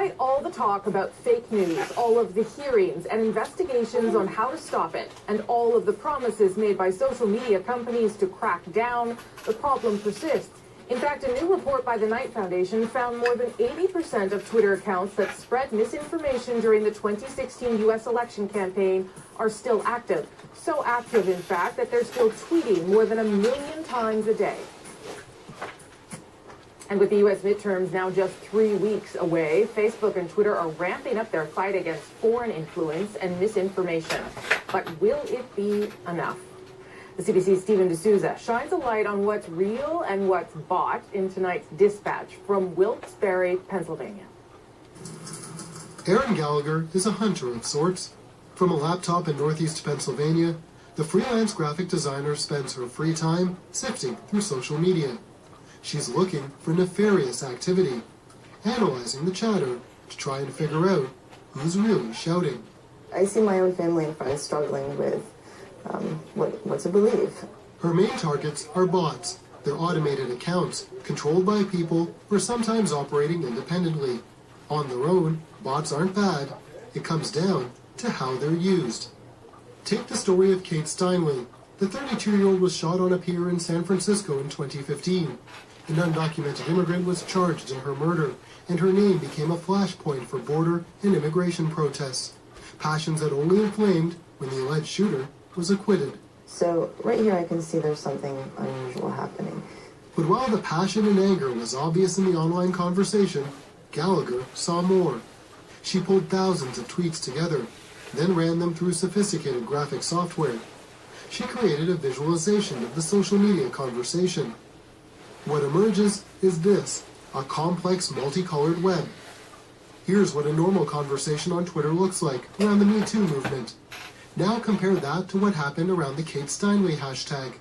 Despite all the talk about fake news, all of the hearings and investigations on how to stop it, and all of the promises made by social media companies to crack down, the problem persists. In fact, a new report by the Knight Foundation found more than 80% of Twitter accounts that spread misinformation during the 2016 U.S. election campaign are still active. So active, in fact, that they're still tweeting more than 1 million times a day. And with the U.S. midterms now just 3 weeks away, Facebook and Twitter are ramping up their fight against foreign influence and misinformation. But will it be enough? The CBC's Stephen de Souza shines a light on what's real and what's bought in tonight's Dispatch from Wilkes-Barre, Pennsylvania. Erin Gallagher is a hunter of sorts. From a laptop in northeast Pennsylvania, the freelance graphic designer spends her free time sifting through social media. She's looking for nefarious activity, analyzing the chatter to try and figure out who's really shouting. I see my own family and friends struggling with what to believe. Her main targets are bots. They're automated accounts, controlled by people or sometimes operating independently. On their own, bots aren't bad. It comes down to how they're used. Take the story of Kate Steinway. The 32-year-old was shot on a pier in San Francisco in 2015. An undocumented immigrant was charged in her murder, and her name became a flashpoint for border and immigration protests. Passions that only inflamed when the alleged shooter was acquitted. So right here I can see there's something unusual happening. But while the passion and anger was obvious in the online conversation, Gallagher saw more. She pulled thousands of tweets together, then ran them through sophisticated graphic software. She created a visualization of the social media conversation. What emerges is this, a complex multicolored web. Here's what a normal conversation on Twitter looks like around the Me Too movement. Now compare that to what happened around the Kate Steinway hashtag.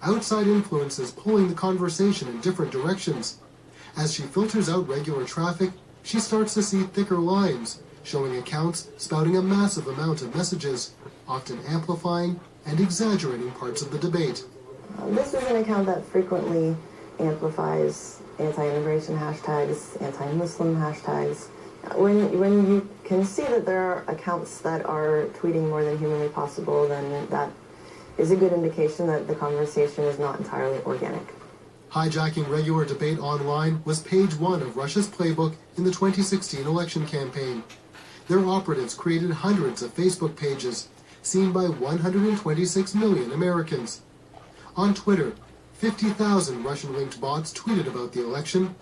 Outside influences pulling the conversation in different directions. As she filters out regular traffic, she starts to see thicker lines, showing accounts spouting a massive amount of messages, often amplifying and exaggerating parts of the debate. This is an account that frequently amplifies anti-immigration hashtags, anti-Muslim hashtags. When you can see that there are accounts that are tweeting more than humanly possible, then that is a good indication that the conversation is not entirely organic. Hijacking regular debate online was page 1 of Russia's playbook in the 2016 election campaign. Their operatives created hundreds of Facebook pages, seen by 126 million Americans. On Twitter, 50,000 Russian-linked bots tweeted about the election.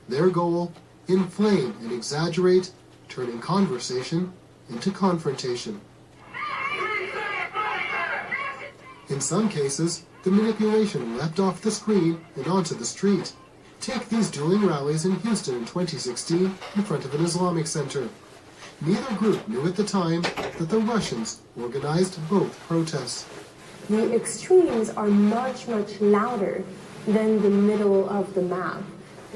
Their goal, inflame and exaggerate, turning conversation into confrontation. In some cases, the manipulation leapt off the screen and onto the street. Take these dueling rallies in Houston in 2016 in front of an Islamic center. Neither group knew at the time that the Russians organized both protests. The extremes are much, much louder than the middle of the map.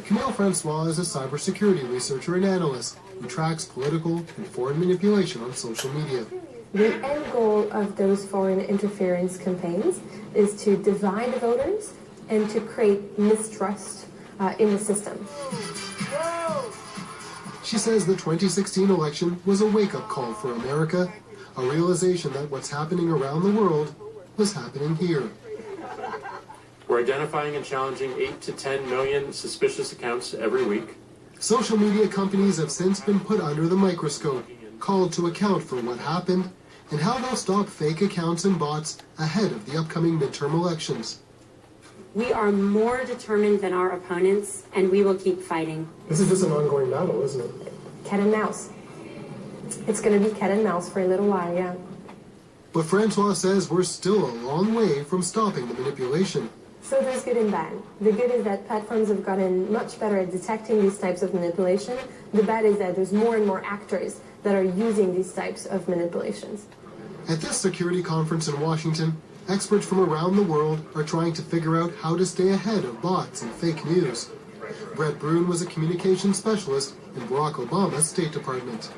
Camille Francois is a cybersecurity researcher and analyst who tracks political and foreign manipulation on social media. The end goal of those foreign interference campaigns is to divide voters and to create mistrust in the system. She says the 2016 election was a wake-up call for America, a realization that what's happening around the world was happening here. We're identifying and challenging 8 to 10 million suspicious accounts every week. Social media companies have since been put under the microscope, called to account for what happened and how they'll stop fake accounts and bots ahead of the upcoming midterm elections. We are more determined than our opponents, and we will keep fighting. This is just an ongoing battle, isn't it? Cat and mouse. It's going to be cat and mouse for a little while, yeah. But Francois says we're still a long way from stopping the manipulation. So there's good and bad. The good is that platforms have gotten much better at detecting these types of manipulation. The bad is that there's more and more actors that are using these types of manipulations. At this security conference in Washington, experts from around the world are trying to figure out how to stay ahead of bots and fake news. Bruen was a communications specialist in Barack Obama's State Department.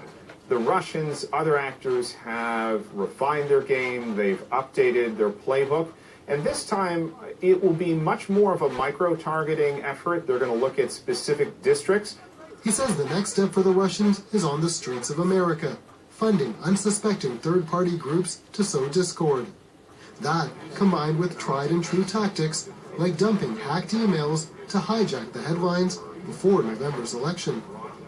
The Russians, other actors have refined their game, they've updated their playbook, and this time it will be much more of a micro-targeting effort. They're going to look at specific districts. He says the next step for the Russians is on the streets of America, funding unsuspecting third-party groups to sow discord. That, combined with tried-and-true tactics like dumping hacked emails to hijack the headlines before November's election.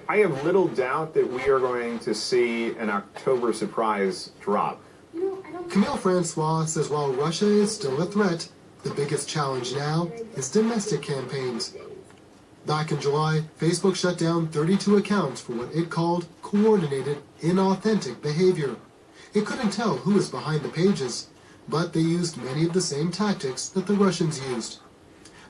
I have little doubt that we are going to see an October surprise drop. Camille Francois says while Russia is still a threat, the biggest challenge now is domestic campaigns. Back in July, Facebook shut down 32 accounts for what it called coordinated, inauthentic behavior. It couldn't tell who was behind the pages, but they used many of the same tactics that the Russians used.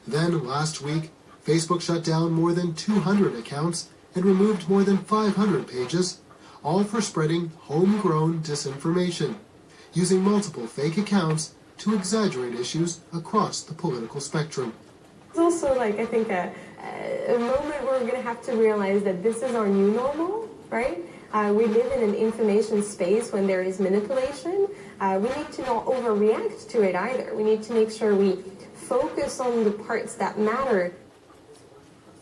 Then, last week, Facebook shut down more than 200 accounts and removed more than 500 pages, all for spreading homegrown disinformation, using multiple fake accounts to exaggerate issues across the political spectrum. It's also, I think, a moment where we're going to have to realize that this is our new normal, right? We live in an information space when there is manipulation. We need to not overreact to it either. We need to make sure we focus on the parts that matter.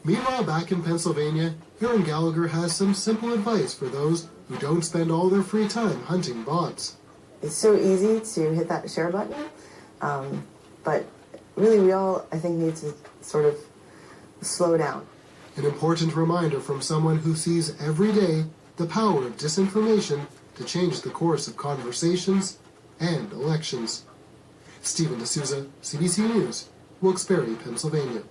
Meanwhile, back in Pennsylvania, Erin Gallagher has some simple advice for those who don't spend all their free time hunting bots. It's so easy to hit that share button, but really we all, I think, need to sort of slow down. An important reminder from someone who sees every day the power of disinformation to change the course of conversations and elections. Stephen Souza, CBC News, Wilkes-Barre, Pennsylvania.